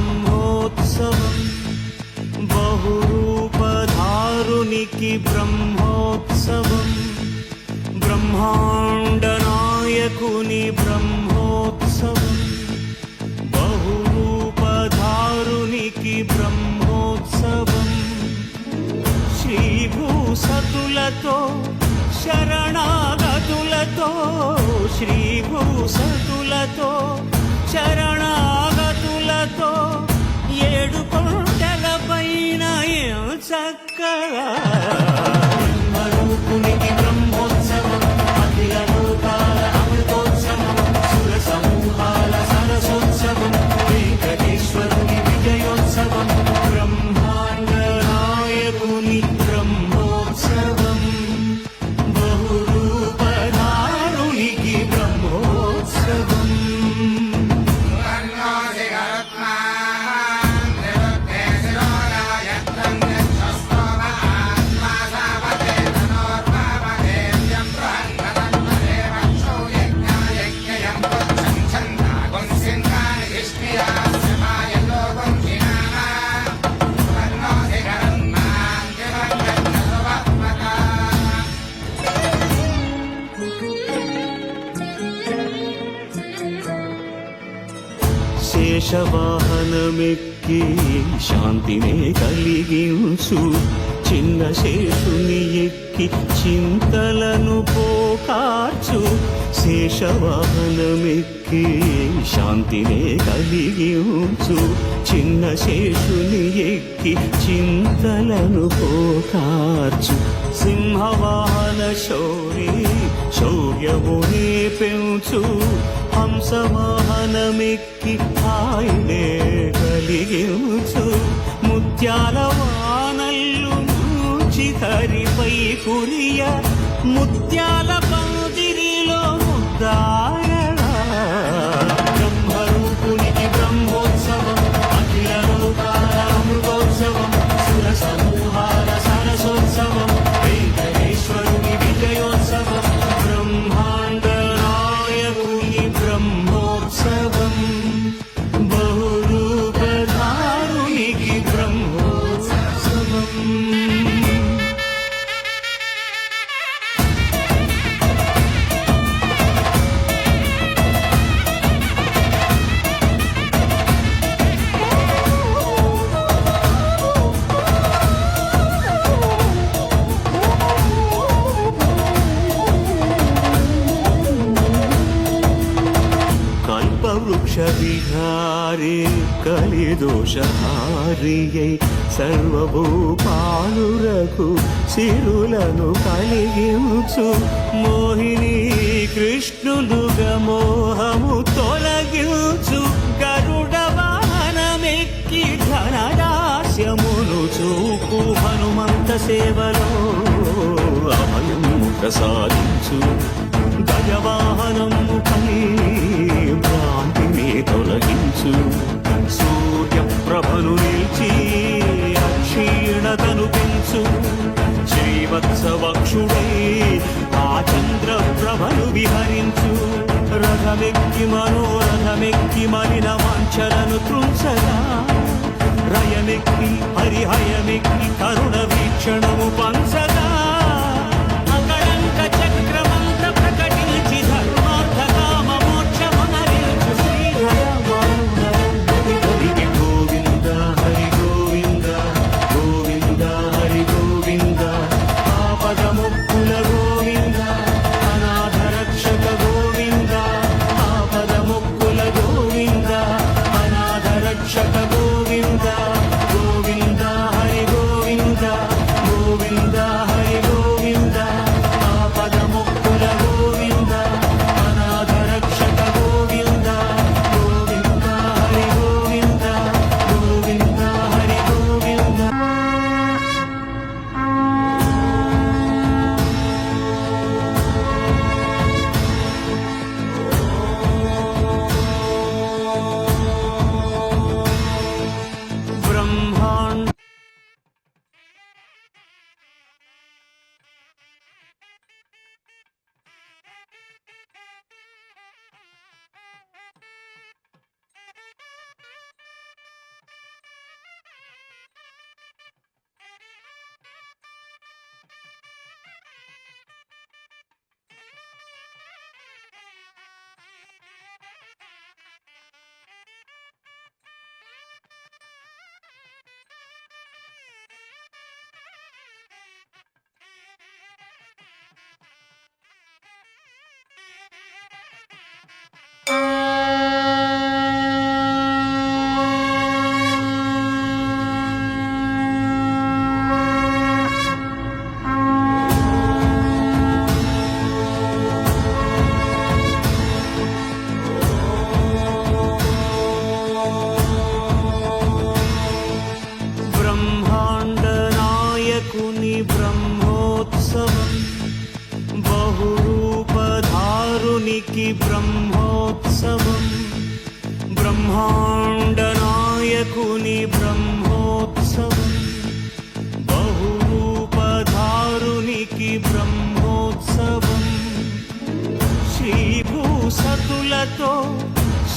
బ్రహ్మోత్సవం బహురూపధారునికి బ్రహ్మోత్సవం బ్రహ్మాండ నాయకుని బ్రహ్మోత్సవం బహురూపధారునికి బ్రహ్మోత్సవం శ్రీభూసతులతో శరణాగతులతో శ్రీభూసతులతో శరణాగతులతో ఏడు కొండల పైన చక్కగా బ్రహ్మరూపునికి బ్రహ్మోత్సవం అఖిల లోకాల అమృతోత్సవం సుర సమూహాల సరసోత్సవం వెంకటేశ్వరుని విజయోత్సవం బ్రహ్మాండ నాయకుని బ్రహ్మోత్సవం బహురూపధారునికి బ్రహ్మోత్సవం శేషవాహనమెక్కి శాంతినే కలిగించు చిన్న శేషుని ఎక్కి చింతలను పోకార్చు శేషవాహనమెక్కి శాంతినే కలిగించు చిన్న శేషుని ఎక్కి చింతలను పోకార్చు సింహవాహన శౌర్యమునే పెంచు హంసవాహనమెక్కి హాయినే కలిగించు ముత్యాల వానల్లు మూచి హరిపై కురియ ముత్యాల పందిరిలో ముద్దాయడా బ్రహ్మరూపునికి బ్రహ్మోత్సవం అఖిల లోకాల అమృతోత్సవం సుర సమూహాల సరసోత్సవం వెంకటేశ్వరుని విజయోత్సవం బ్రహ్మాండ నాయకుని బ్రహ్మోత్సవం బహురూపధారునికి బ్రహ్మోత్సవం వృక్ష విహారే కలిదోషహారియై సర్వభూపాలురకు సిరులను కలిగించు మోహిని కృష్ణులుగా మోహము తొలగించు గరుడ వాహనమెక్కి ధనదాస్యమును చూపు హనుమంత సేవలో అభయము ప్రసాదించు గజవాహనము పై భ్రాంతిని తొలగించు సూర్యప్రభను నిలిచి అక్షీణతను పెంచు శ్రీవత్సవక్షుడై ఆ చంద్రప్రభను విహరించు రథమెక్కి మనోరథమెక్కి మలిన వాంఛలను త్రుంచగా రయమెక్కి హరిహయమెక్కి కరుణ వీక్షణము పంచగా చక్రమంత ప్రకటించి ధర్మార్థ కామ మోక్షమనరించు శ్రీహరి గోవింద హరి గోవింద గోవింద హరి గోవింద ఆపదముక్కుల గోవింద అనాథ రక్షక గోవింద ఆపదముక్కుల గోవింద అనాథ రక్షక గోవింద గోవింద హరి గోవింద గోవింద హరి గోవింద బ్రహ్మోత్సవం బ్రహ్మాండ నాయకుని బ్రహ్మోత్సవం బహురూపధారునికి బ్రహ్మోత్సవం శ్రీభూసతులతో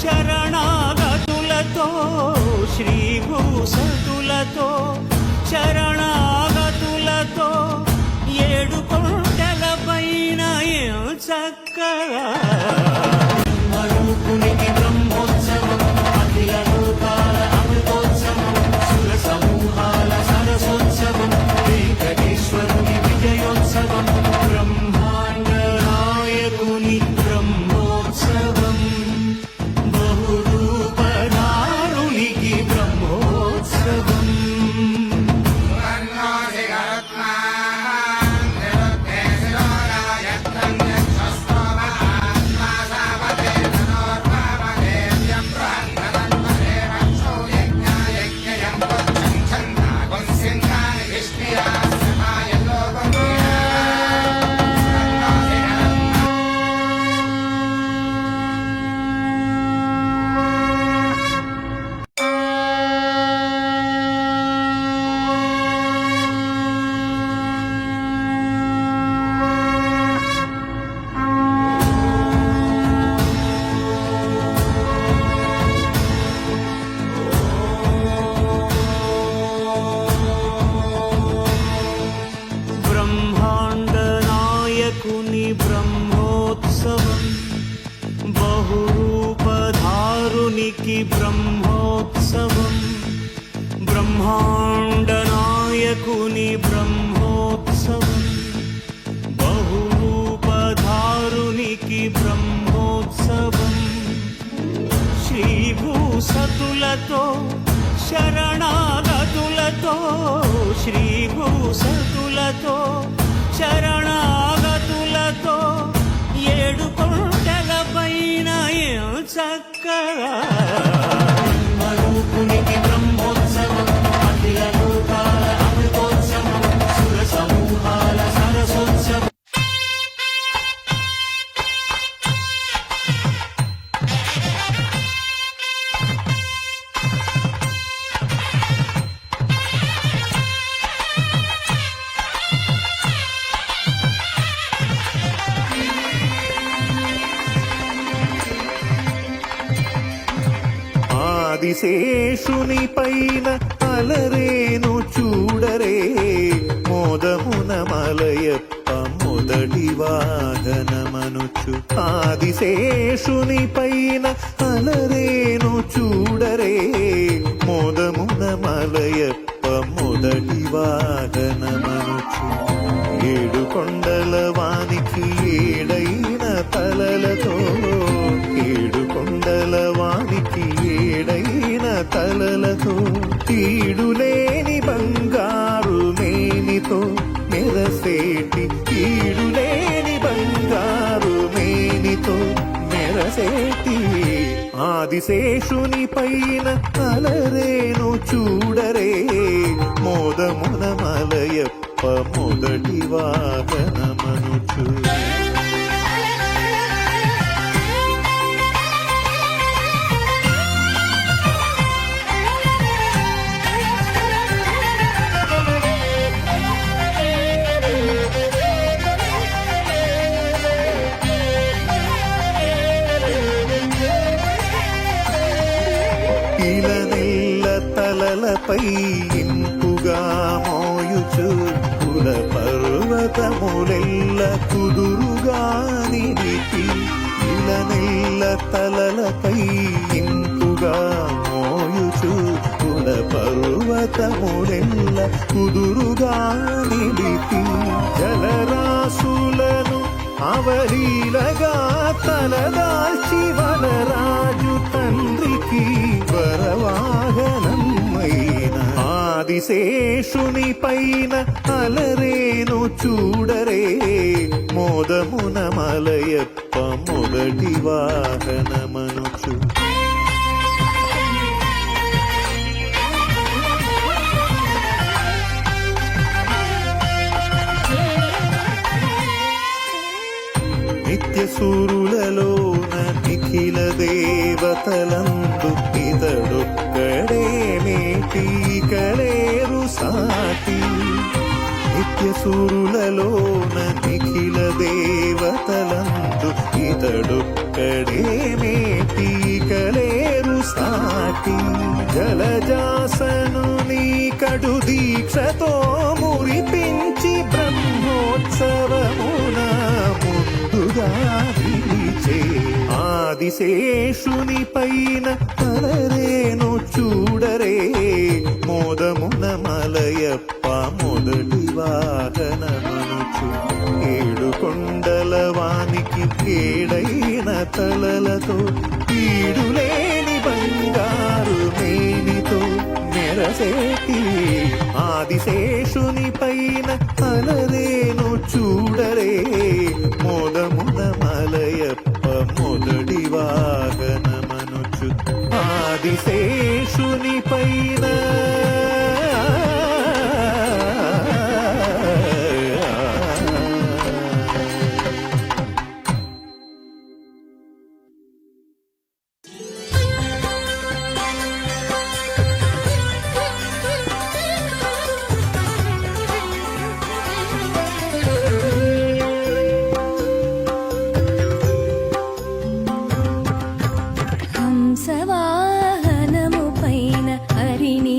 శరణాగతులతో శ్రీభూసతులతో శరణాగతులతో ఏడు కొండల పైన చక్కగా బ్రహ్మరూపునికి బ్రహ్మోత్సవం అఖిల లోకాల అమృతోత్సవం సుర సమూహాల సరసోత్సవం వెంకటేశ్వరుని విజయోత్సవం బ్రహ్మాండ నాయకుని బ్రహ్మోత్సవం బహురూపధారునికి బ్రహ్మోత్సవం బ్రహ్మోత్సవం బహురూపధారునికి బ్రహ్మోత్సవం బ్రహ్మాండ నాయకుని బ్రహ్మోత్సవం బహురూపధారునికి బ్రహ్మోత్సవం శ్రీభూసతులతో శరణాగతులతో శ్రీభూసతులతో శరణాగతులతో ఏడు కొండల పైన చక్కగా బ్రహ్మరూపునికి బ్రహ్మోత్సవం అఖిల లోకాల అమృతోత్సవం సుర సమూహాల సరసోత్సవం ఆదిశేషుని పైన అలరేను చూడరే మోదమున మలయప్ప మొదటి వాహనమనుచు ఆదిశేషుని పైన అలరేను చూడరే మోదమున మలయప్ప మొదటి వాహనమనుచు ఏడు కొండల వానికి ఏడైన తలలతో ఏడు కొండల వానికి ఏడైన తలలతో తీడులేని బంగారు మేనితో మెరసేటి తీడులేని బంగారు మేనితో మెరసేటి ఆదిశేషుని పైన అలరేను చూడరే మోదమున మలయప్ప మొదటి వాహనమనుచు ఇలనెల్ల తలలపై ఇంపుగా మోయుచు కుల పర్వతములెల్ల కుదురుగా నిలిపి ఇలనెల్ల తలలపై ఇంపుగా మోయుచు కుల పర్వతములెల్ల కుదురుగా నిలిపి జలరాశులను అవలీలగా తలదాల్చి వనరాజు తండ్రికి వరవాహనమైన ఆదిశేషుని పైన అలరేను చూడరే మోదమున మలయప్ప మొదటి వాహనమనుచు నిత్య సూరులలో నిఖిల దేవతలందు ఇతడొక్కడే మేటి కలేరు సాటి నిత్య సూరులలోన నిఖిల దేవతలందు ఇతడొక్కడే మేటి కలేరు సాటి జలజాసను నీ కడు దీక్షతో మురిపించి బ్రహ్మోత్సవమున ముందుగా విడిచే ఆదిశేషుని పైన అలరేను చూడరే మోదమున మలయప్ప మొదటి వాహనమనుచు ఏడు కొండల వానికి ఏడైన తలలతో ఈడులేని బంగారు మేనితో మెరసేటి ఆదిశేషుని పైన అలరేను చూడరే మోదమున మలయప్ప మొదటి వాహనమనుచు ఆదిశేషుని పైన హంసవాహనము పైన హరిని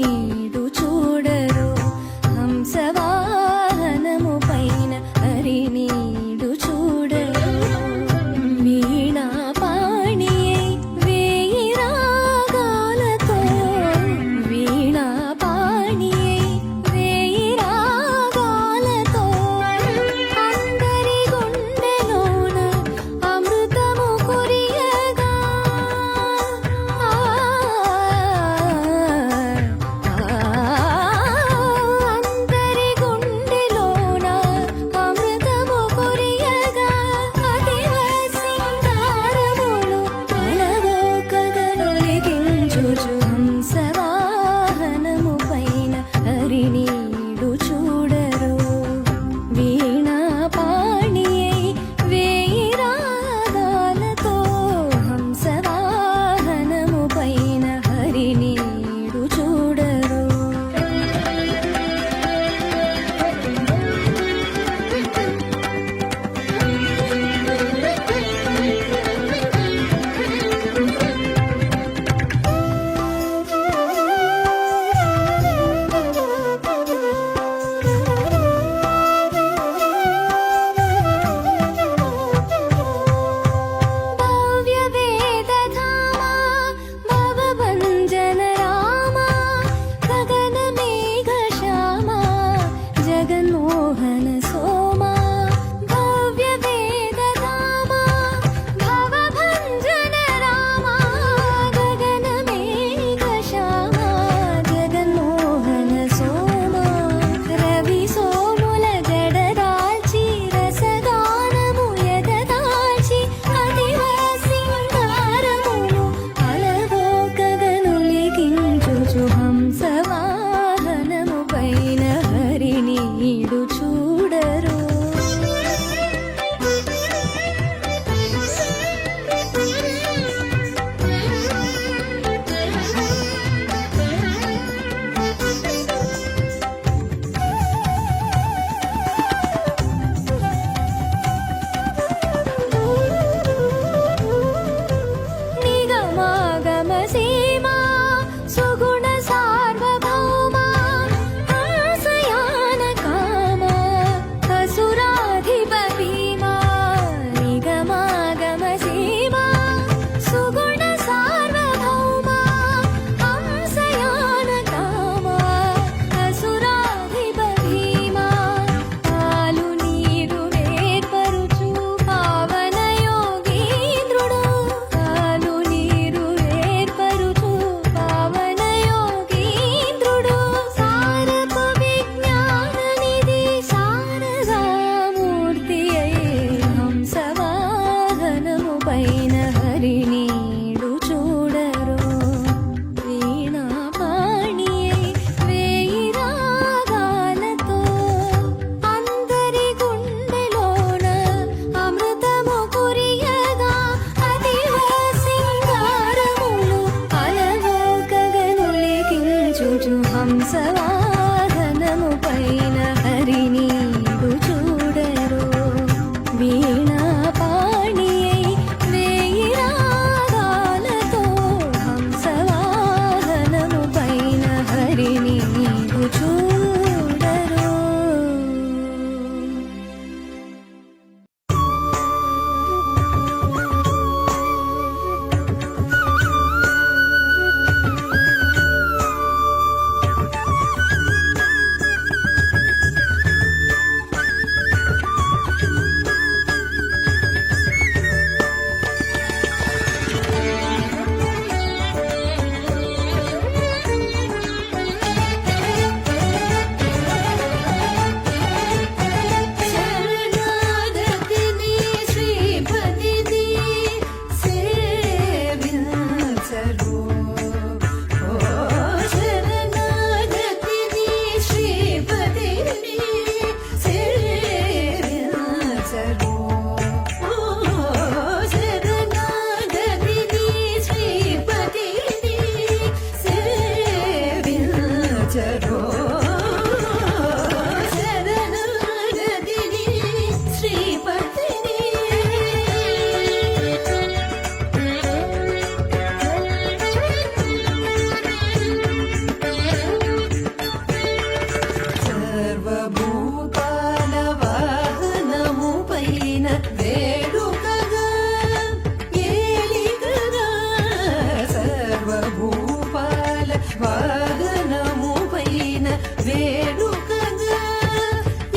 వేడుకగా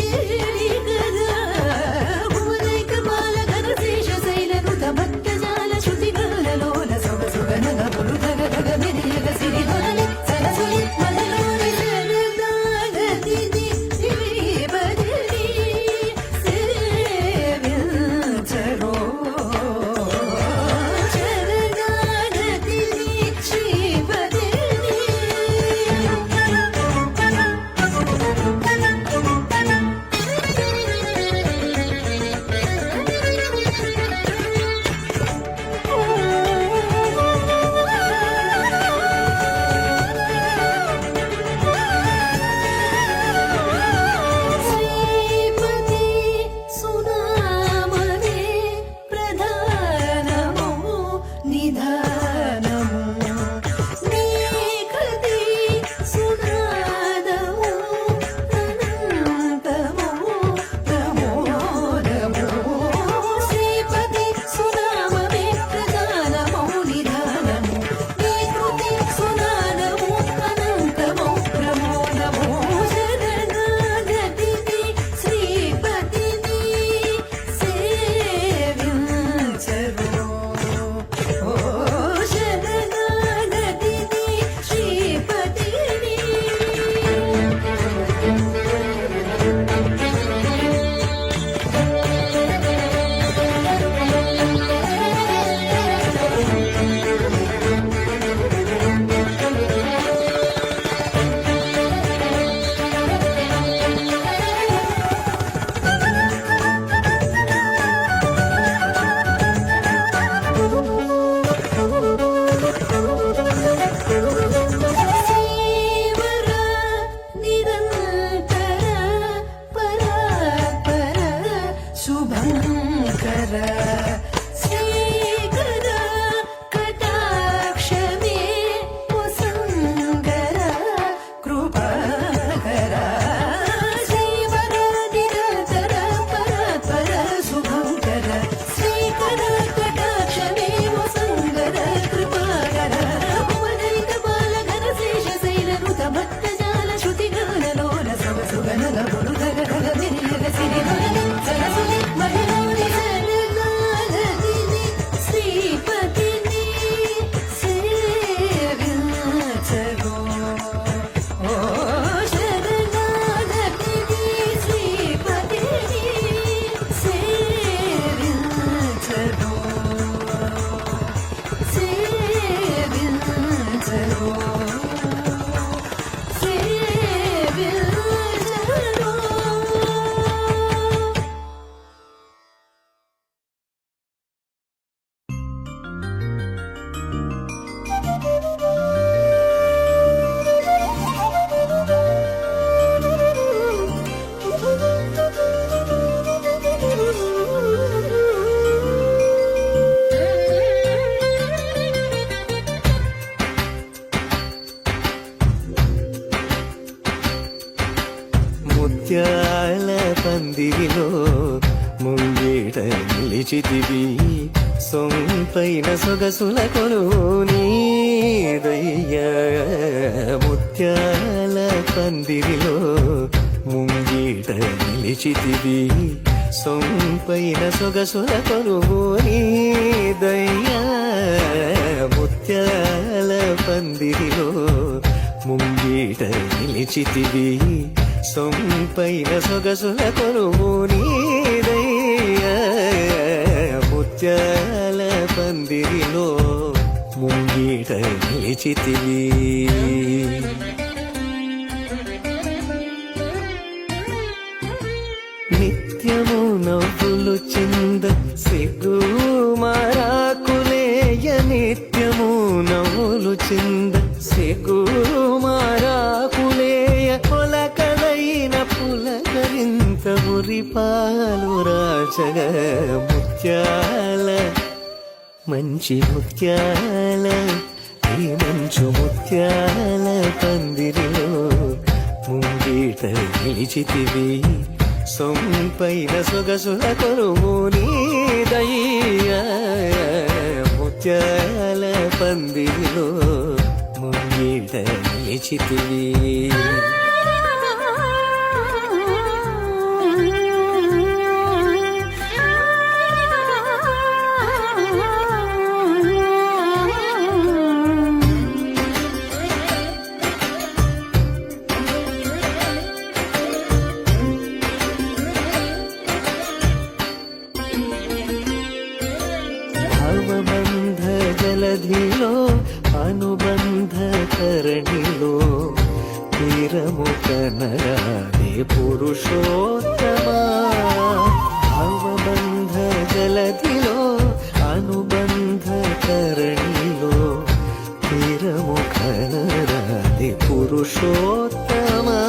ఏడిగగా భువనైక బాలఘన శేష శైలనుత భక్తజాల శృతిగాలలోన సొగసుగనగ పురుగగ గగ మెరియగ సిరిధొరలి సరసులి మదలోని శరణాగతిని శ్రీపతిని సేవించరో శరణాగతిని శ్రీపతిని శ్రీపతి సునామమే ప్రధానము నిధానము నీకృతి సునాదము అనంతము ప్రమోదము శ్రీపతి సునామమే ప్రధానము నిధానము నీకృతి సునాదము అనంతము ప్రమోదము శరణాగతిని శ్రీపతిని సేవించరు ఓ శరణాగతిని శ్రీపతిని శ్రీవర నిరంతర పరాత్పర శుభంకర శ్రీకర కటాక్షమే వసంగర కృపాకర శ్రీవర నిరంతర పరాత్పర శుభంకర శ్రీకర కటాక్షమే వసంగర కృపాకర భువనైక బాలఘన శేష శైలనుత భక్తజాల శృతిగానలోన సొగసుగనగ పురుగగ గగ మెరియగ సిరిధొరలి సరసులి మహిళోని శరణాగతిని శ్రీపతిని సేవించరు ఓ శరణాగతిని శ్రీపతిని సేవించరు సేవించరు సేవించరు ముత్యాల పందిరిలో ముంగిట నిలిచితివి సొంపైన సొగసుల కొలువు నీదయ్యా ముత్యాల పందిరిలో ముంగిట నిలిచితివి సొంపైన సొగసుల కొలువు నీదయ్యా ముత్యాల పందిరిలో ముంగిట నిలిచితివి సొంపైన సొగసుల కొలువు నీదయ్యా ముత్యాల పందిరిలో ముంగిట నిలిచితివి నిత్యము నవ్వులు చింద సిగ్గు మారాకులేయ నిత్యము నవ్వులు చింద సిగ్గు మారాకులేయ పొలకలైన పులకరింత మురిపాలు రాజగ ముత్యాల మంచి ముత్యాల ఈ మంచు ముత్యాల పందిరిలో ముంగిట నిలిచితివి సొంపైన సొగసుల కొలువు నీదయ్యా ముత్యాల పందిరిలో ముంగిట నిలిచితివి జలధిలో అనుబంధ కరణిలో తీరము కనరాదే పురుషోత్తమా భవబంధ జలధిలో అనుబంధ కరణిలో తీరము కనరాదే పురుషోత్తమా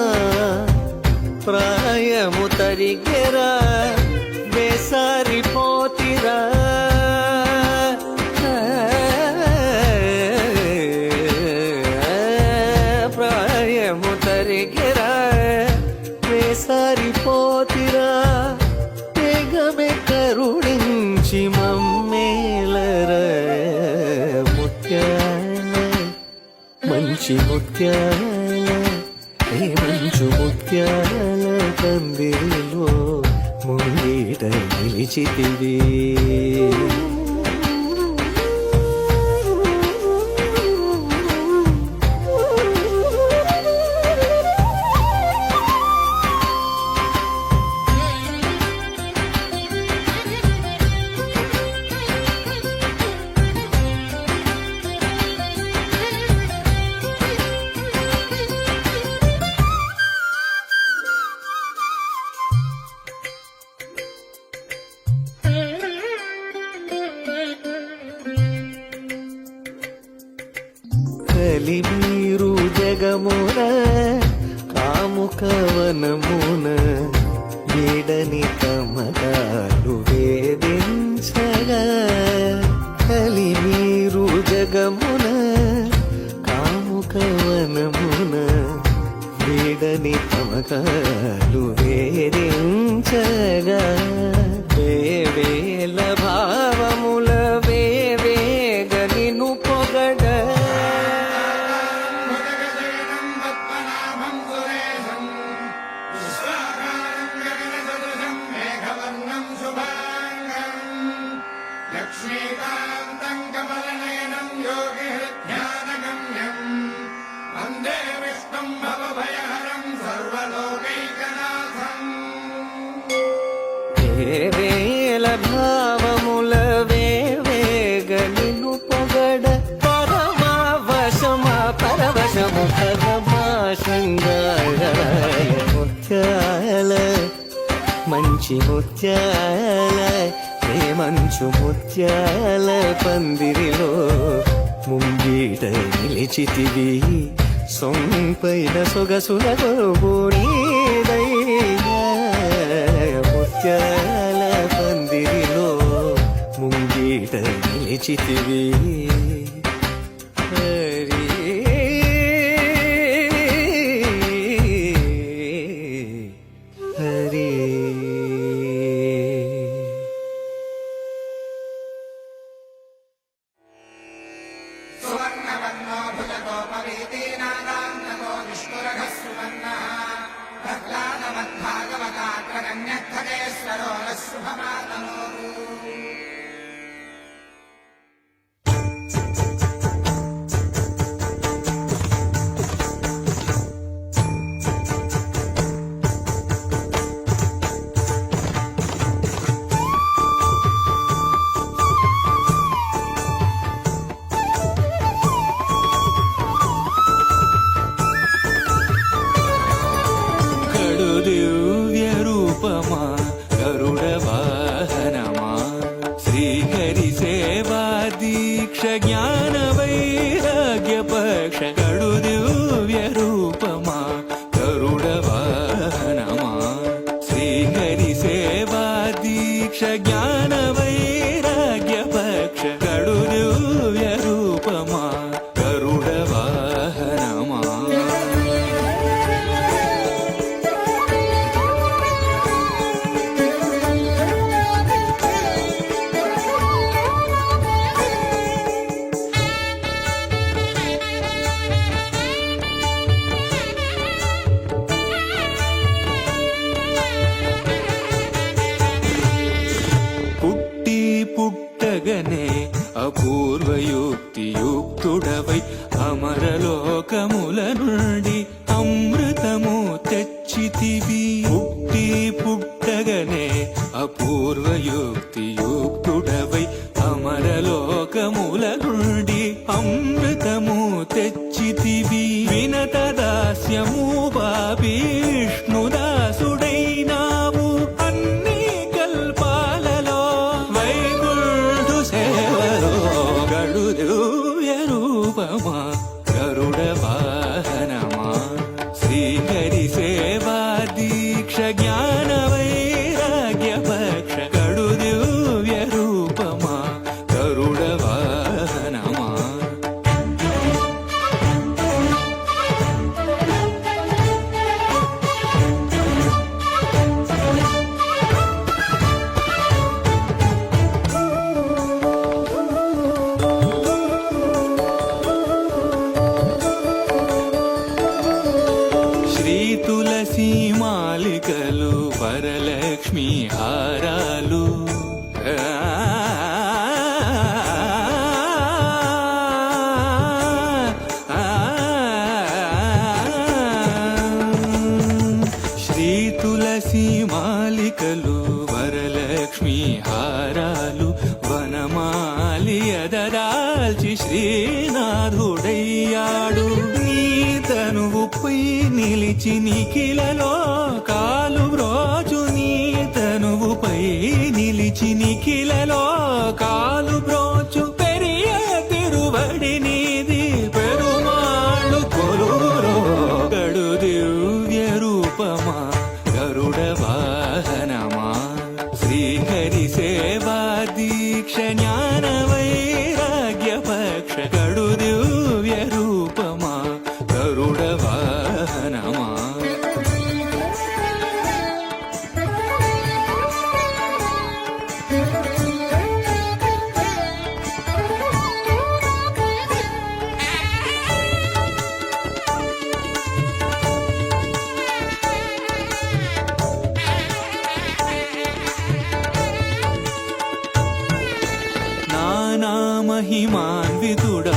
ప్రాయము తరిగెరా వేసారిపోతిరా ప్రాయము తరిగెరా వేసారిపోతిరా తెగమే కరుణించి మమ్మేలర ముత్యాల మంచి ముత్యాల మంచు ముత్యాల పందిరిలో ముంగిట నిలిచితివి కలిమీరు జగమున కాముకవనమున వీడని కమలాలు వేదించగా కలిమీరు జగమున కాముకవనమున వీడని కమలాలు వేదించగా వేవేల భావముల వేవేగ నిన్ను పొగడ లక్ష్మీకాంతం కమలనయనం యోగిహృజ్ఞానగమ్యం వందే విష్ణుం భవభయహరం సర్వలోకైకనాథం వేల భావముల వేవేగ నిన్ను పొగడ పరమావశమా పరవశము పరమాశంగాయ ముత్యాల మంచి ముత్యాల మంచు ముత్యాల పందిరిలో ముంగిట నిలిచితివి సొంపైన సొగసుల కొరబోడీదయ్యా ముత్యాల పందిరిలో ముంగిట నిలిచితివి హరి హరి సువర్ణవర్ణో భుజగోపవీతీనాదాంతతో విష్ణురఘः సువర్ణः ప్రహ్లాదమద్భాగవతాగ్రగణ్యఖగేశ్వరో నః శుభమాతనోతు దివ్య రూపమా గరుడ వాహనమా శ్రీహరి సేవా దీక్ష జ్ఞాన వైరాగ్య పక్ష కడు దివ్య రూపమా గరుడ వాహనమా శ్రీహరి సేవా దీక్ష జ్ఞాన వైరాగ్య పక్ష కడు దివ్య రూపమా గరుడ వాహనమా పుట్టగనే అపూర్వయుక్తియుక్తుడవై అమరలోకముల నుండి అమృతము తెచ్చితివి పుట్టగనే అపూర్వయుక్తియుక్తుడవై అమరలోకముల నుండి అమృతము తెచ్చితివి వినత దాస్యము బాపి విష్ణుదాసుడైనావు అన్ని కల్పాలలో వైకుంఠు సేవలో గడు దివ్య రూపమా గరుడ వాహనమా శ్రీహరి సేవా దీక్ష జ్ఞాన వైరాగ్య పక్ష గడు దివ్య రూపమా గరుడ వాహనమా శ్రీ తులసి మాలికలు వరలక్ష్మి హారాలు శ్రీ తులసి మాలికలు వరలక్ష్మి హారాలు వనమాలి ఎదరాల్చి శ్రీనాథుడయ్యాడు నీ తనువుపై నిలిచి నిఖిలలో కాలు బ్రోచు నీ తనువుపై నిలిచి నిఖిలలో కాలు బ్రోచు పెరియ తిరువడి నీది పెరుమాళ్ళు కొలురో గడు దివ్య రూపమా గరుడ వాహనమా శ్రీహరి సేవా దీక్ష జ్ఞాన వైరాగ్య పక్ష గడు దివ్య రూపమా గరుడ వాహనమా నానా మహిమాన్వితుడా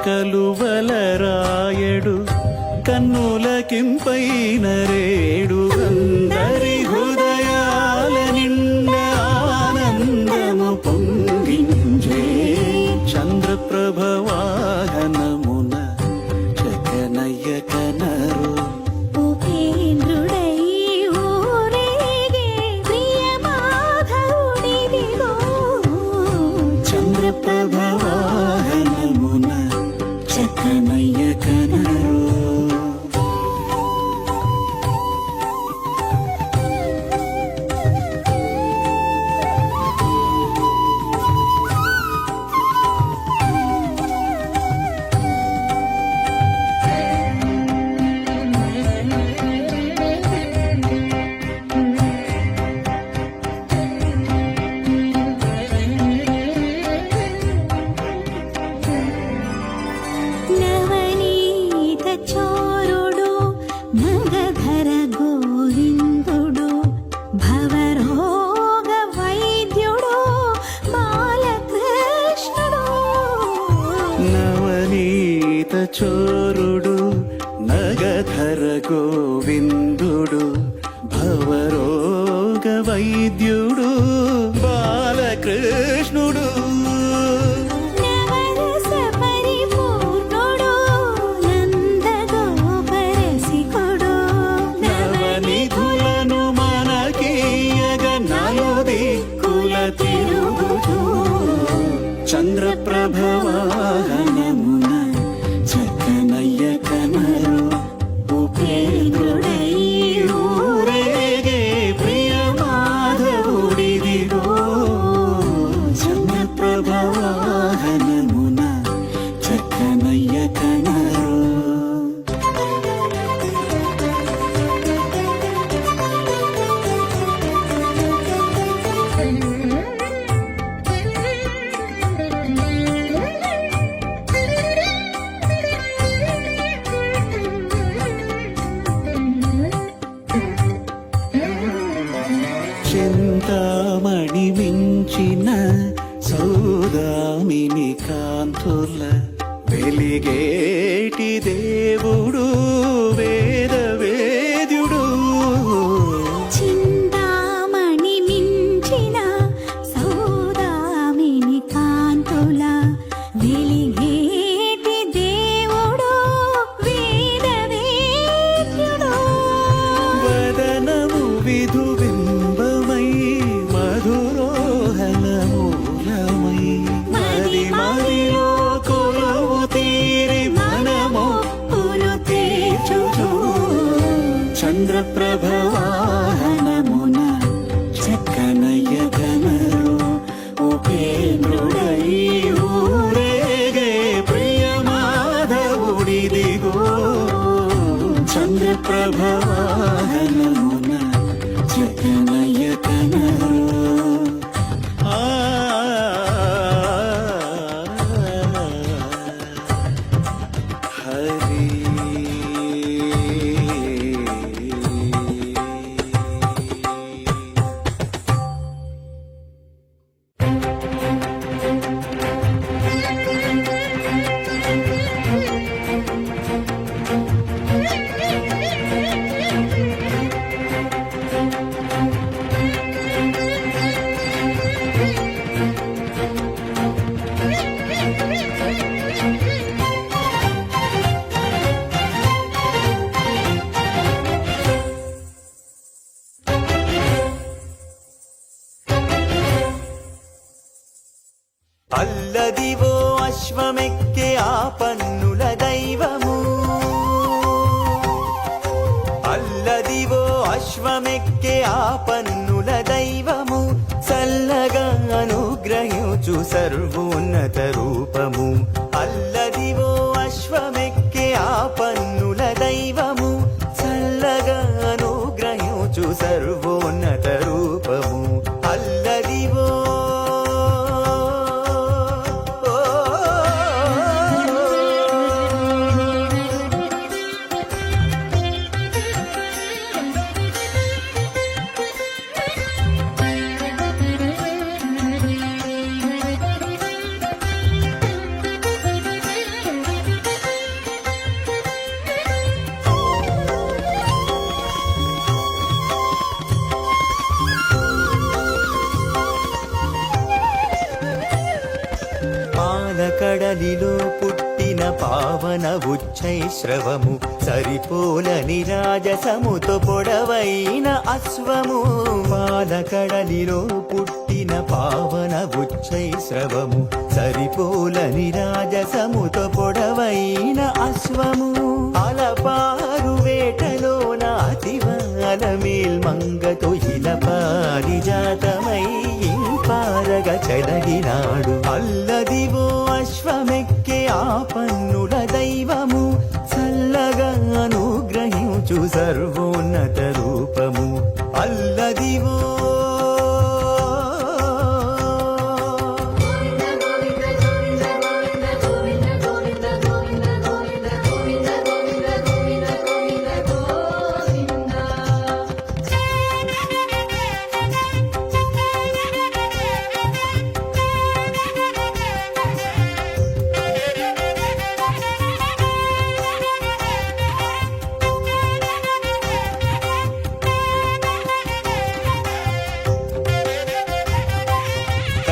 కలువలరాయడు కన్నులకింపైన రేడు అందరి హృదయాల నిండా ఆనందము పొంగించే చంద్రప్రభ వాహనమున చకనయ్య కనరు ఉపేంద్రుడై ఊరేగే ప్రియమాధవుడిదిగో చంద్రప్రభ వాహనమున చకనయ్య కనరు నవనీత చోరుడు మగధర గోవిందుడు భవరోగ వైద్యుడు బాలకృష్ణుడు నవనీత చోరుడు నగధర గోవిందుడు భవరోగ వైద్యుడు బాలకృష్ణుడు నవరస పరిపూర్ణుడు నందగోపరసికుడు నవనిధులను మనకీయగ నలుదిక్కుల తిరుగుతూ చంద్రప్రభ వాహనమున చక్కనయ్య కనరు ఉపేంద్రుడై ఊరేగే ప్రియ మాధవుడిదిగో చంద్రప్రభ వాహనమున చక్కనయ్య కనరు చింతామణి మించిన సౌదామిని కాంతుల వెలిగేటి దేవుడు వేద వేద్యుడు చింతామణి మించిన సౌదామిని కాంతుల వెలిగేటి దేవుడు వేదవేద్యుడు వదనము విధు బింబమై మధురోహన మూలమై మది మదిలో కొలువు తీరి మనమొప్పులు తీర్చుచు చంద్రప్రభ వాహనమున చక్కనయ్య కనరు ఉపేంద్రుడై ఊరేగే ప్రియ మాధవుడిదిగో చంద్రప్రభ వాహనమున చక్కనయ్య కనరు హరి అల్లదివో అశ్వమెక్కే ఆ పన్నుల దైవము అల్లదివో అశ్వమెక్కే ఆ పన్నుల దైవము చల్లగా అనుగ్రహించు సర్వోన్నత రూపము అల్లదివో అశ్వమెక్కే ఆ పన్నుల దైవము చల్లగా అనుగ్రహించు సర్వోన్నత రూపము అల్లదివో పాలకడలిలో పుట్టిన పావన ఉచ్చైశ్రవము సరిపోలని రాజసముతో పొడవైన అశ్వము పాలకడలిలో పుట్టిన పావన ఉచ్చైశ్రవము సరిపోలని రాజసముతో పొడవైన అశ్వము అలపారు వేటలోన అతివాల మేల్మంగతో ఇలా పారిజాతమై ఇంపారగ చెలగినాడు అల్లదివో అశ్వమెక్కే ఆ పన్నుల దైవము చల్లగా అనుగ్రహించు సర్వోన్నత రూపము అల్లదివో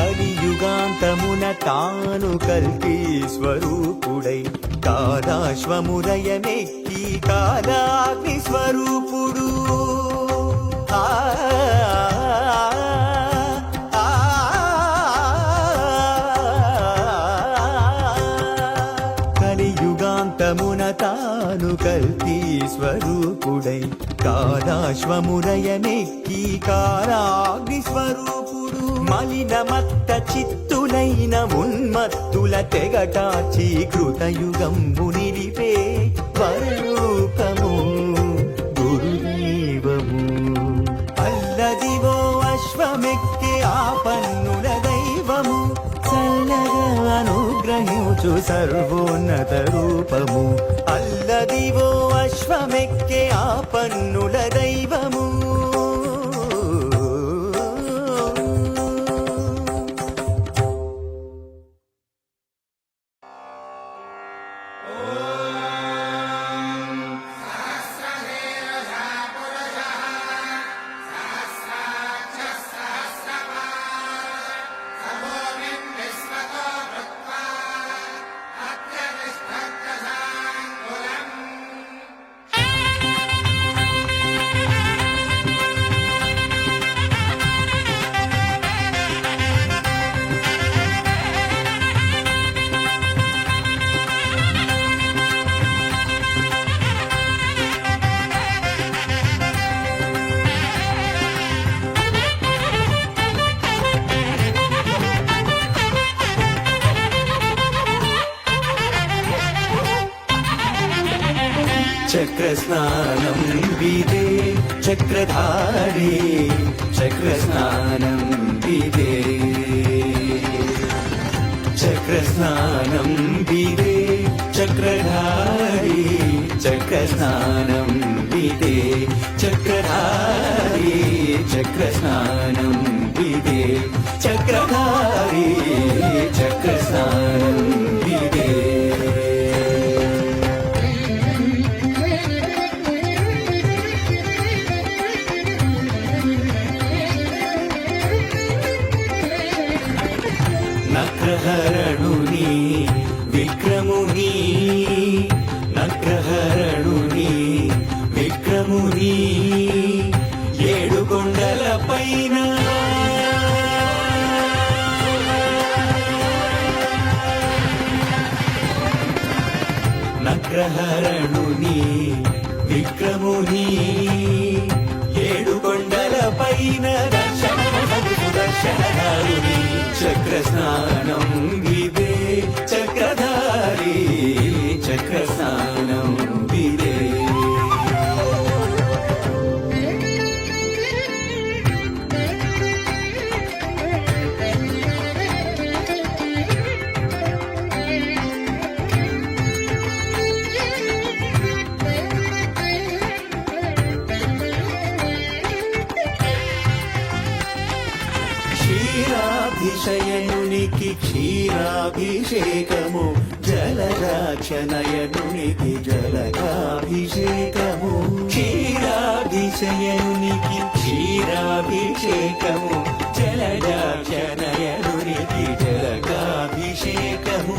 కలియుగాంతమున తాను కల్కి స్వరూపుడై కాలాశ్వమురయమెక్కి కాలాగ్ని స్వరూపుడు ఆ ఆ, కలియుగాంతమున తాను కల్కి స్వరూపుడై కాలాశ్వమురయమెక్కి కాలాగ్ని స్వరూపుడు మలినమత్త చిత్తులైన ఉన్మత్తుల తెగటాచి కృతయుగంబు నిలిపే వరరూపము గురుదేవము అల్లదివో అశ్వమెక్కే ఆ పన్నుల దైవము చల్లగా అనుగ్రహించు సర్వోన్నత రూపము అల్లదివో అశ్వమెక్కే ఆ పన్నుల దైవము చక్రస్నానం విదే చక్రధారే చక్రస్నానం విదే చక్రస్నానం విదే చక్రధారే చక్రస్నానం విదే చక్రధారే చక్రస్నానం విదే చక్రధారే చక్రస్నానం విదే నక్రహరణుని విక్రముని నక్రహరణుని విక్రముని ఏడు కొండల పైన నక్రహరణుని విక్రముని ఏడు కొండల పైన దర్శనధారుని చక్రస్నానం విదే చక్రధారి చక్రస్నానం విదే క్షీరాభిషయనునికి క్షీరాభిషేకము జలదాక్షనయనునికి జలదాభిషేకము క్షీరాభిషయనునికి క్షీరాభిషేకము జలదాక్షనయనునికి జలదాభిషేకము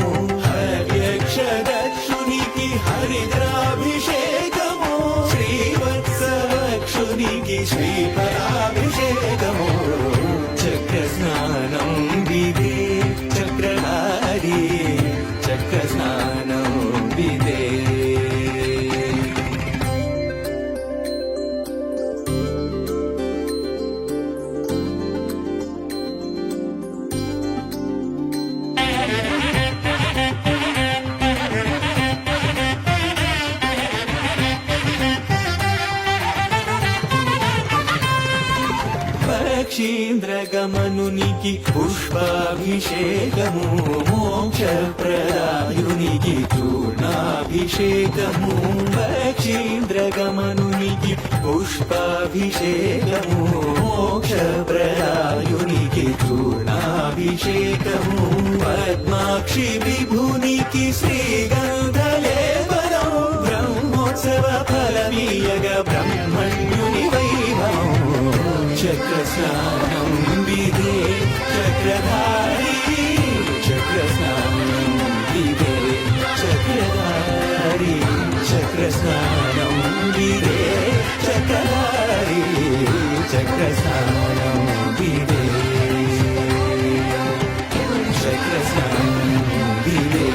హరిద్రాభిషేకము శ్రీవత్సవక్షునికి శ్రీఫలాభిషేకము చక్ర స్నానం విదే చక్రధారి చక్ర స్నానం విదే పక్షీంద్రగమనునికి పుష్పాభిషేకము మోక్షప్రదాయునికి చూర్ణాభిషేకము పక్షీంద్రగమనునికి పుష్పాభిషేకము మోక్షప్రదాయునికి చూర్ణాభిషేకము పద్మాక్షి విభునికి శ్రీగంధలేపనం బ్రహ్మోత్సవ ఫలమీయగ బ్రహ్మణ్యుని వైభవం చక్ర స్నానం విదే చక్రధారి చక్ర స్నానం విదే చక్రధారి చక్ర స్నానం విదే చక్రధారి చక్ర స్నానం విదే చక్ర స్నానం విదే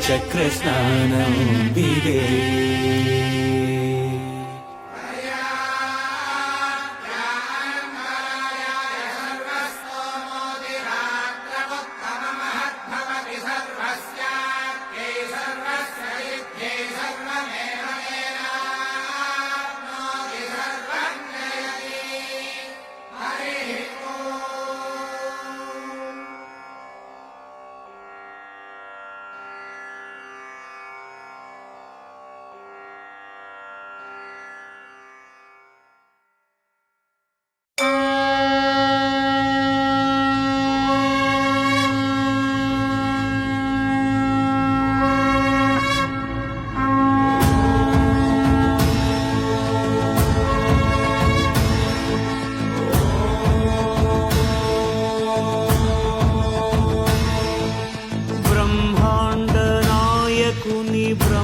చక్ర స్నానం విదే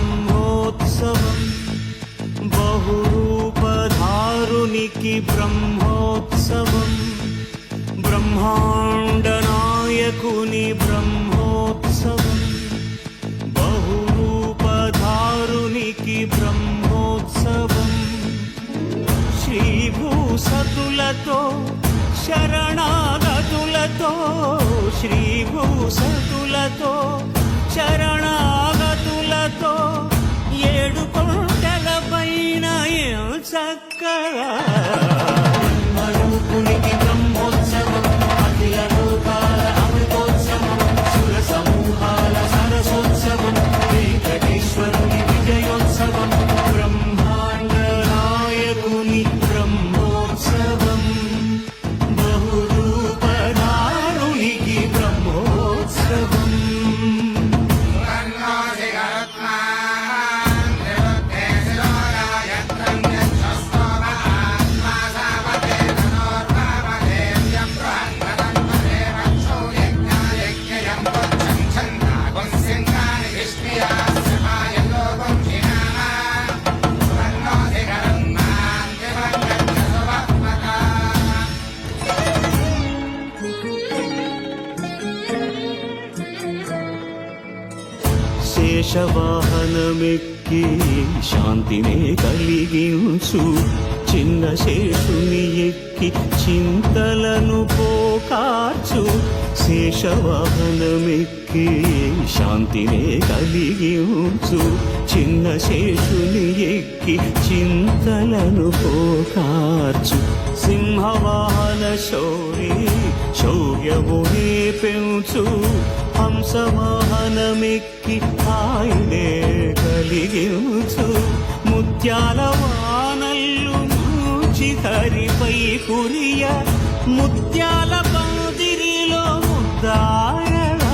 బ్రహ్మోత్సవం బహురూపధారునికి బ్రహ్మోత్సవం బ్రహ్మాండ నాయకుని బ్రహ్మోత్సవం బహురూపధారునికి బ్రహ్మోత్సవం శ్రీభూసతులతో శరణాగతులతో శ్రీభూసతులతో శరణాగతులతో ఏడు కొండల పైన చక్కగా బ్రహ్మరూపునికి బ్రహ్మోత్సవం అఖిల లోకాల అమృతోత్సవం సుర సమూహాల సరసోత్సవం వెంకటేశ్వరుని విజయోత్సవం బ్రహ్మాండ నాయకుని బ్రహ్మోత్సవం బహురూపధారునికి బ్రహ్మోత్సవం శేషవాహనమెక్కి శాంతినే కలిగించు చిన్న శేషుని ఎక్కి చింతలను పోకార్చు శేషవాహనమెక్కి శాంతినే కలిగించు చిన్న శేషుని ఎక్కి చింతలను పోకార్చు సింహవాహన శౌరి శౌర్యమునే పెంచు హంసవాహనమెక్కి ఆయనే కలిగించు ముత్యాల వానల్లు మూచి హరిపై కురియ ముత్యాల పందిరిలో ముద్దాయగా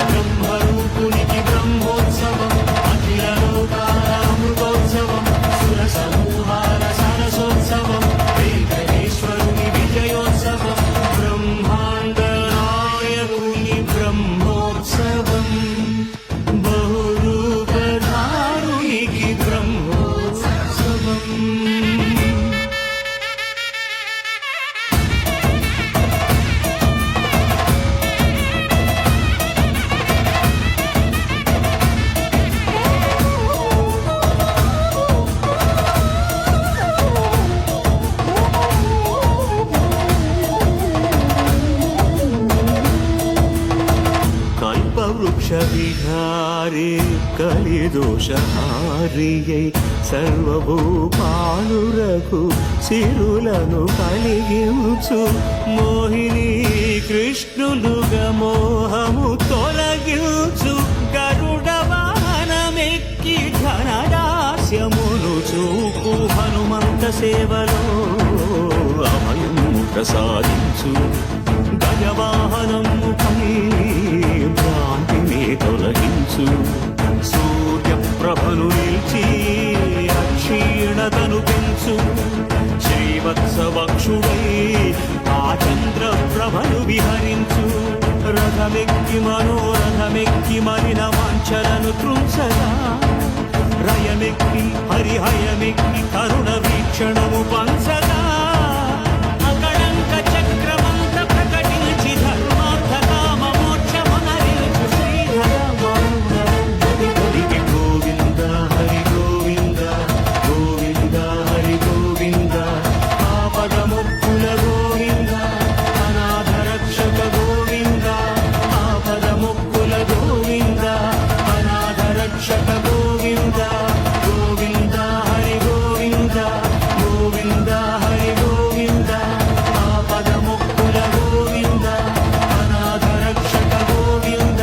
బ్రహ్మరూపునికి బ్రహ్మోత్సవం అఖిల లోకాల అమృతోత్సవం సుర సమూహాల సరసోత్సవం వెంకటేశ్వరుని విజయోత్సవం బ్రహ్మాండ నాయకుని బ్రహ్మోత్సవం వృక్ష విహారి కలిదోషహారియై సర్వభూపాలురకు సిరులను కలిగించు మోహిని కృష్ణులుగా మోహము తొలగించు గరుడ వాహనమెక్కి ఘనదాస్యమును చూపు హనుమంత సేవలో అభయము ప్రసాదించు గజవాహనము పై భ్రాంతిని తొలగించు సూర్యప్రభను నిలిచి అక్షీణతను పెంచు శ్రీవత్సవక్షుడై ఆ చంద్రప్రభను విహరించు రథమెక్కి మనోరథమెక్కి మలిన వాంఛలను త్రుంచగా రయమెక్కి హరిహయమెక్కి కరుణ వీక్షణము పంచగా అకళంక చక్రమంత ప్రకటించి ధర్మార్థ కామ మోక్షమనరించు శ్రీధరమరుణి గోవింద హరి గోవింద గోవింద హరి గోవింద ఆపదముక్కుల గోవింద అనాథ రక్షక గోవింద ఆపదముక్కుల గోవింద అనాథ రక్షక గోవింద గోవింద హరి గోవింద గోవింద హరి గోవింద ఆపదముక్కుల గోవింద అనాథ రక్షక గోవింద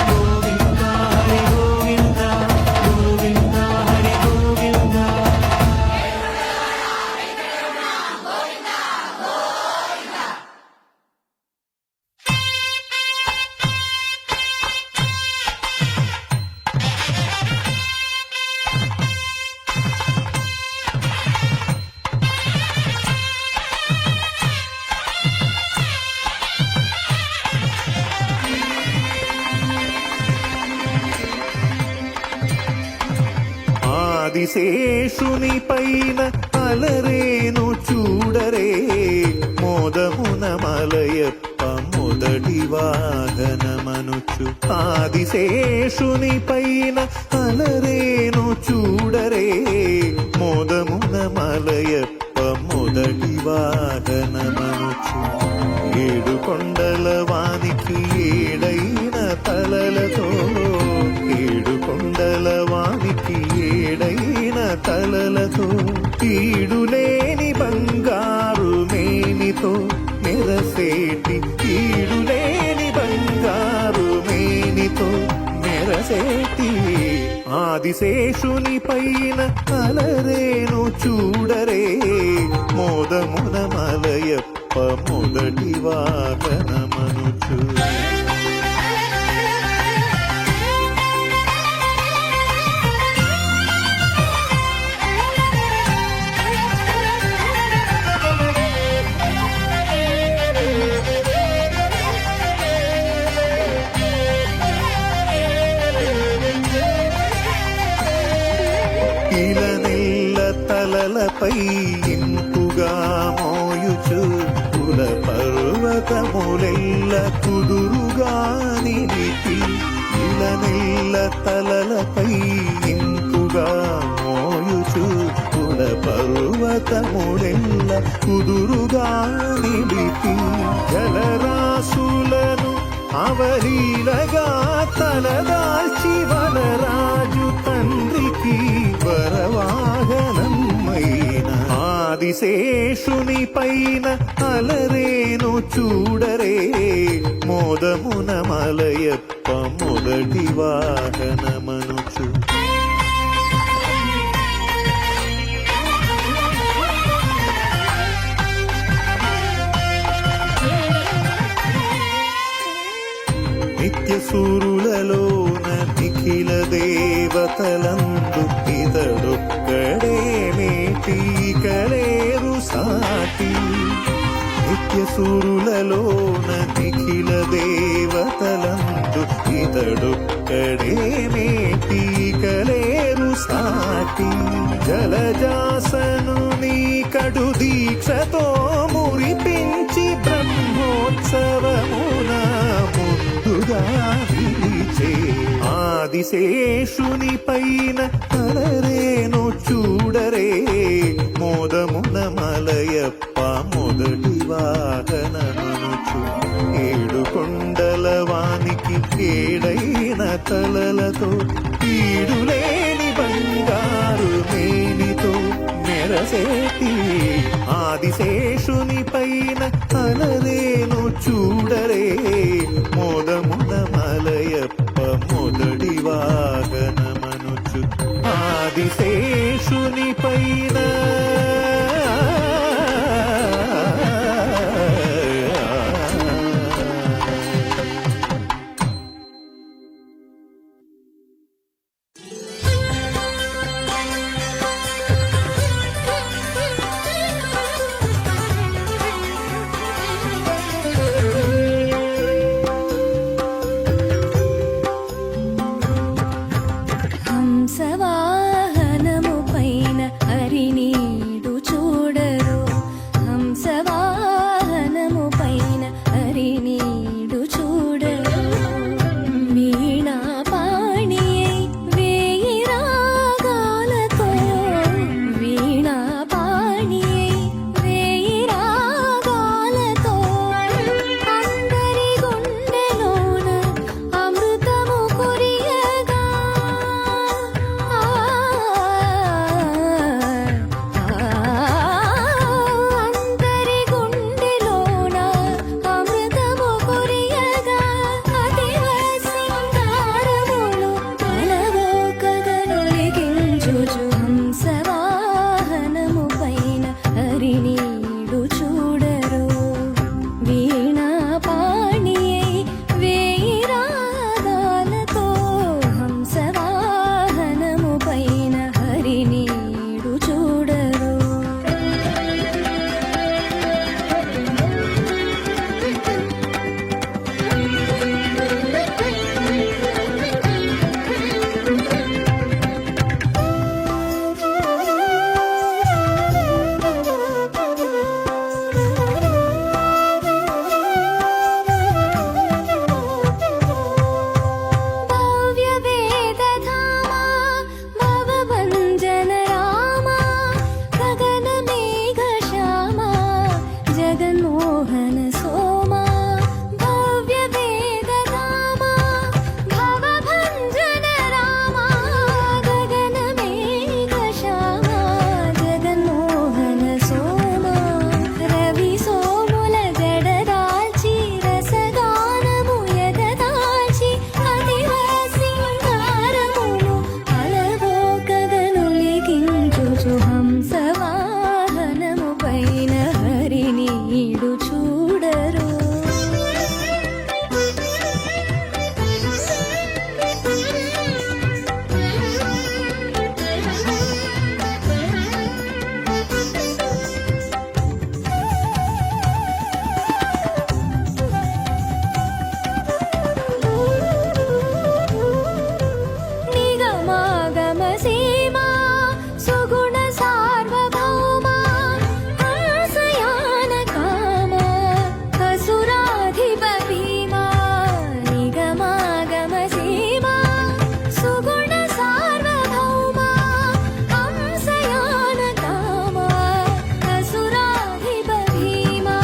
గోవింద హరి గోవింద గోవింద హరి గోవింద ఆదిశేషుని పైన అలరేను చూడరే మోదమున మలయప్ప మొదటి వాహనమనుచు ఆదిశేషుని పైన అలరేను చూడరే మోదమున మలయప్ప మొదటి వాహనమనుచు ఏడు కొండల వానికి ఏడైన తలలతో ఏడు కొండల వానికి ఏడైన తలలతో ఈడులేని బంగారు మేనితో మెరసేటి ఈడులేని బంగారు మేనితో మెరసేటి ఆదిశేషుని పైన అలరేను చూడరే మోదమున మలయప్ప మొదటి వాహనమనుచు ఇలనెల్ల తలలపై ఇంపుగా మోయుచు కుల పర్వతములెల్ల కుదురుగా నిలిపి ఇలనెల్ల తలలపై ఇంపుగా మోయుచు కుల పర్వతములెల్ల కుదురుగా నిలిపి జలరాశులను అవలీలగా తలదాల్చి వనరాజు తండ్రికి వరవాహనమైన ఆదిశేషుని పైన అలరేను చూడరే మోదమున మలయప్ప మొదటి వాహనమనుచు నిత్య సూరులలోన నిఖిల దేవతలందు ఇతడొక్కడే మేటీకలేరు సాటి నిత్య సూరులలోన నిఖిల దేవతలందు ఇతడొక్కడే మేటీకలేరు సాటి జలజాసను నీ కడు దీక్షతో మురిపించి బ్రహ్మోత్సవమున ముందుగా నిలిచే ఆదిశేషుని పైన అలరేను చూడరే మోదమున మలయప్ప మొదటి వాహనమనుచు ఏడు కొండల వానికి ఏడై తలలతో ఈడులేని బంగారు మేనితో మెరసేటి ఆదిశేషుని పైన అలరేను చూడరే మోదమున మలయప్ప మొదటి వాహనమనుచు ఆదిశేషుని పైన హంసవాహనము పైన హరినీడు చూడరు హంసవాహనము పైన హరినీడు చూడరు వీణా పాణియై వేయి రాగాలతో వీణా పాణియై వేయి రాగాలతో అందరి గుండెలోన అమృతము కురియగా అందరి గుండెలోన అమృతము కురియగా అతివ సింగారములు అలవో కదలొలిగించుచు హంసవాహనము పైన హరినీడు చూడరు వీణా పాణియై వేయి రాగాలతో హంసవాహనము పైన హరినీడు చూడరు భవ్య వేదధామా భవభంజన రామా గగన మేఘ శ్యామా జగన్మోహన సోమా భవ్య వేదధామా భవభంజన రామా గగన మేఘ శ్యామా జగన్మోహన సోమా రవి సోముల జడదాల్చి రసగానము ఎదదాల్చి అతివ సింగారములు అలవో కదలొలిగించుచు హంసవాహనము పైన హరినీడు చూడరు నిగమాగమ సీమా సుగుణ సార్వభౌమా ఆశయాన కామా అసురాధిప భీమా నిగమాగమ సీమా సుగుణ సార్వభౌమా ఆశయాన కామా అసురాధిప భీమా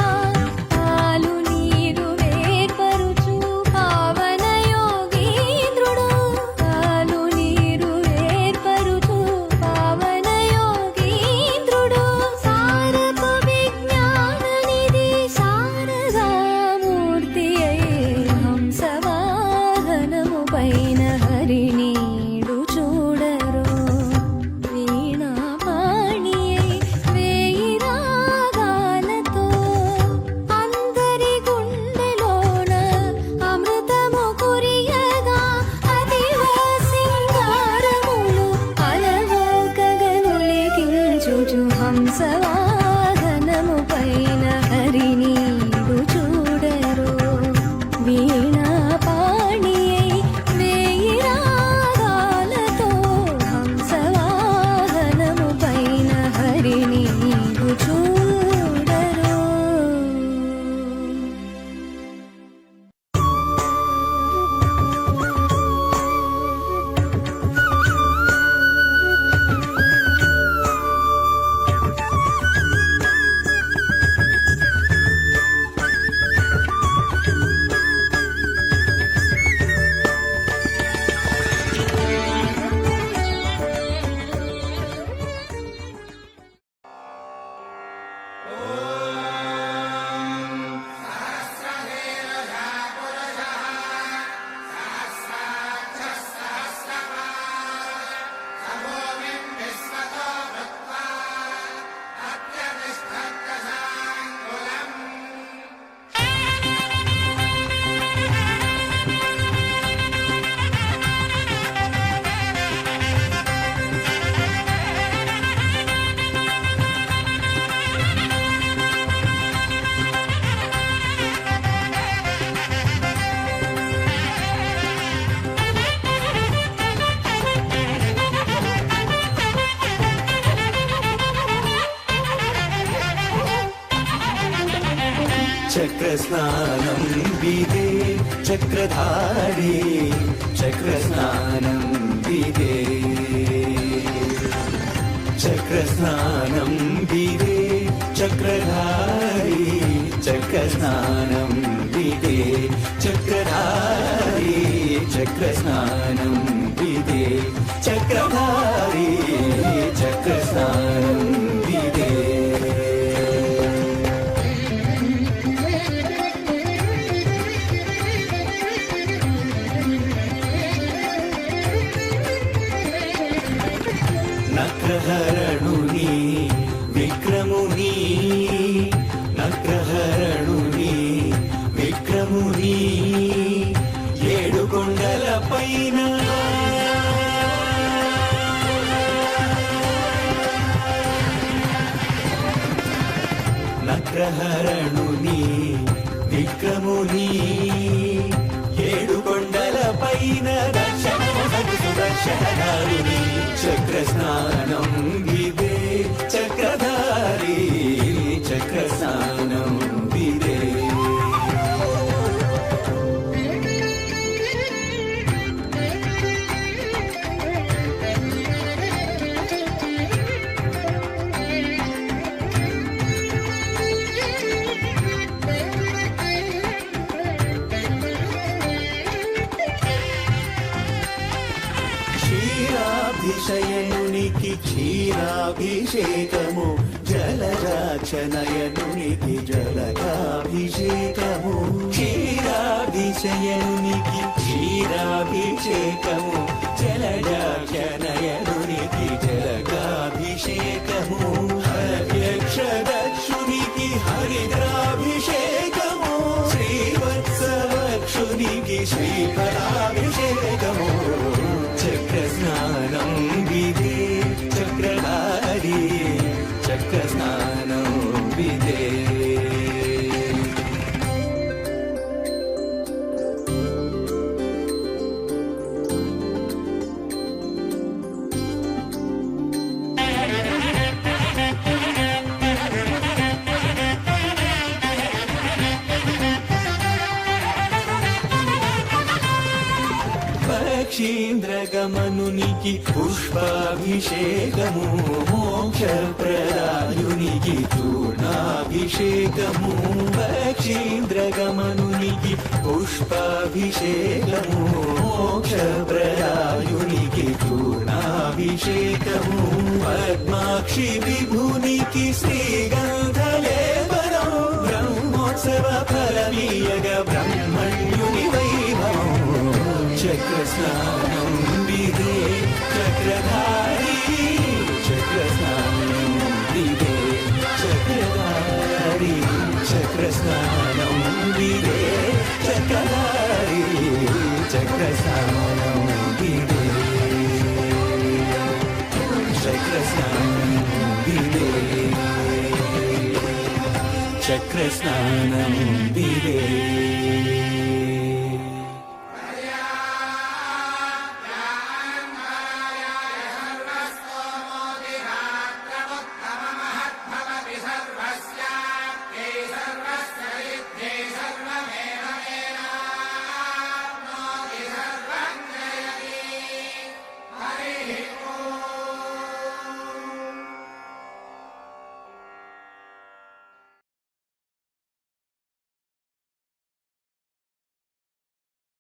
పాలు నీరు వేర్పరుచు పావన యోగీంద్రుడు పాలు నీరు వేర్పరుచు పావన యోగీంద్రుడు సారపు విజ్ఞాన నిధి శారదామూర్తి అయి హంసవాహనము పైన హరినీడు చూడరు వీణా పాణియై వేయి రాగాలతో అందరి గుండెలోన అమృతము కురియగా అతివ సింగారములు అలవో కగలొలిగించుచు హంసవాహనము పైన హరినీడు చూడరు వీణా పాణియై వేయి రాగాలతో హంసవాహనము పైన హరినీడు చూడరు चक्रस्नानं विदे चक्रधारी चक्रस्नानं विदे चक्रस्नानं विदे चक्रधारी चक्रस्नानं विदे चक्रधारी चक्रस्नानं विदे चक्रधारी चक्रस्नानं विदे నక్రహరణుని విక్రముని నక్రహరణుని విక్రముని ఏడు కొండల పైన నక్రహరణుని విక్రముని ఏడు కొండల పైన సుదర్శనాలుని చక్రస్నానం విదే చక్రధారి చక్రస్నానం విదే క్షీరాభిషయనునికి క్షీరాభిషేకము జలజాక్షనయనునికి జలజాభిషేకము క్షీరాభిషయనునికి క్షీరాభిషేకము జలజాక్షనయనునికి జలజాభిషేకము హర్యక్షదక్షునికి హరిద్రాభిషేకము శ్రీవత్సవక్షునికి శ్రీఫలాభిషేకము చక్రస్నానం విదే చక్రధారి చక్రస్నానం విదే పక్షీంద్రగమనునికి పుష్పాభిషేకము మోక్షప్రదాయునికి చూర్ణాభిషేకము పక్షీంద్రగమనునికి పుష్పాభిషేకము మోక్షప్రదాయునికి చూర్ణాభిషేకము పద్మాక్షి విభునికి శ్రీగంధలేపనం బ్రహ్మోత్సవ ఫలమీయగ బ్రహ్మణ్యుని వైభవం చక్రస్నానం విదే చక్రధారి చక్రస్నానం విదే చక్రధారి చక్రస్నానం విదే చక్రధారి చక్రస్నానం విదే చక్రస్నానం విదే చక్రస్నానం విదే